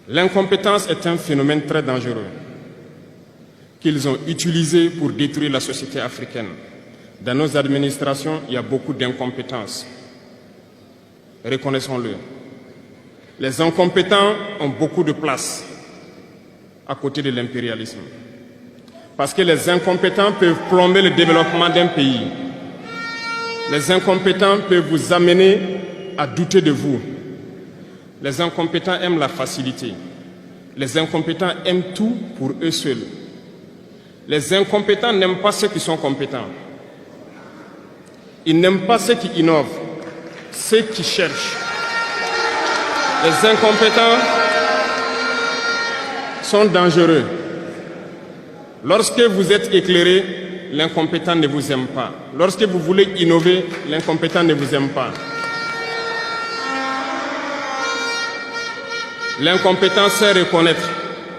L'incompétence est un phénomène très dangereux qu'ils ont utilisé pour détruire la société africaine. Dans nos administrations, il y a beaucoup d'incompétence. Reconnaissons-le. Les incompétents ont beaucoup de place à côté de l'impérialisme. Parce que les incompétents peuvent plomber le développement d'un pays. Les incompétents peuvent vous amener à douter de vous. Les incompétents aiment la facilité. Les incompétents aiment tout pour eux seuls. Les incompétents n'aiment pas ceux qui sont compétents. Ils n'aiment pas ceux qui innovent, ceux qui cherchent. Les incompétents sont dangereux. Lorsque vous êtes éclairé, l'incompétent ne vous aime pas. Lorsque vous voulez innover, l'incompétent ne vous aime pas. L'incompétent sait reconnaître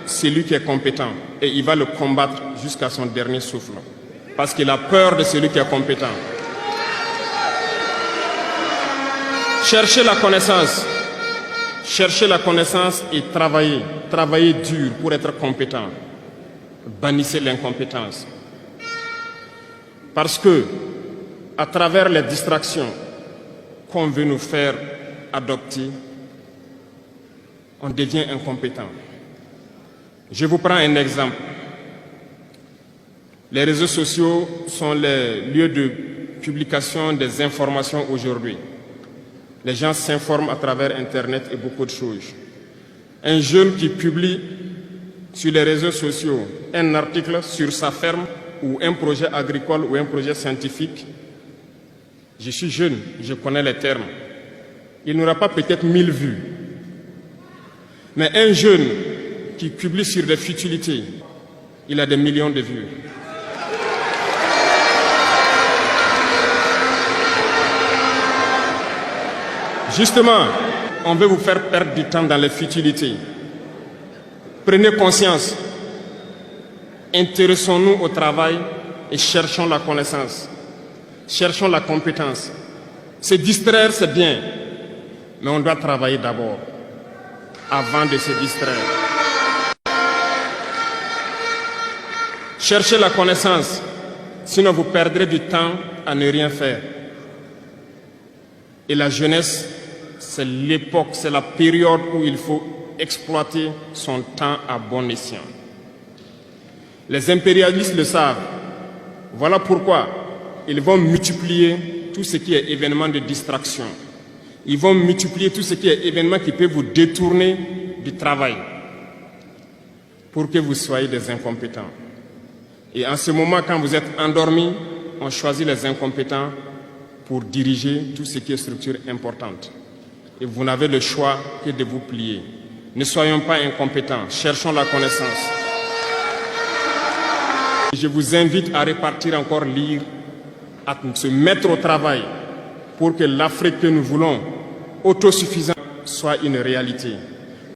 celui qui est compétent et il va le combattre jusqu'à son dernier souffle. Parce qu'il a peur de celui qui est compétent. Cherchez la connaissance. Cherchez la connaissance et travaillez. Travaillez dur pour être compétent. Bannissez l'incompétence. Parce que, à travers les distractions qu'on veut nous faire adopter, on devient incompétent. Je vous prends un exemple. Les réseaux sociaux sont les lieux de publication des informations aujourd'hui. Les gens s'informent à travers Internet et beaucoup de choses. Un jeune qui publie sur les réseaux sociaux un article sur sa ferme ou un projet agricole ou un projet scientifique, je suis jeune, je connais les termes. Il n'aura pas peut-être 1000 vues. Mais un jeune qui publie sur des futilités, il a des millions de vues. Justement, on veut vous faire perdre du temps dans les futilités. Prenez conscience. Intéressons-nous au travail et cherchons la connaissance. Cherchons la compétence. Se distraire, c'est bien, mais on doit travailler d'abord, avant de se distraire. Cherchez la connaissance, sinon vous perdrez du temps à ne rien faire. Et la jeunesse, c'est l'époque, c'est la période où il faut exploiter son temps à bon escient. Les impérialistes le savent. Voilà pourquoi ils vont multiplier tout ce qui est événement de distraction. Ils vont multiplier tout ce qui est événement qui peut vous détourner du travail pour que vous soyez des incompétents. Et en ce moment, quand vous êtes endormis, on choisit les incompétents pour diriger tout ce qui est structure importante. Et vous n'avez le choix que de vous plier. Ne soyons pas incompétents, cherchons la connaissance. Je vous invite à repartir encore lire, à se mettre au travail pour que l'Afrique que nous voulons, autosuffisante, soit une réalité.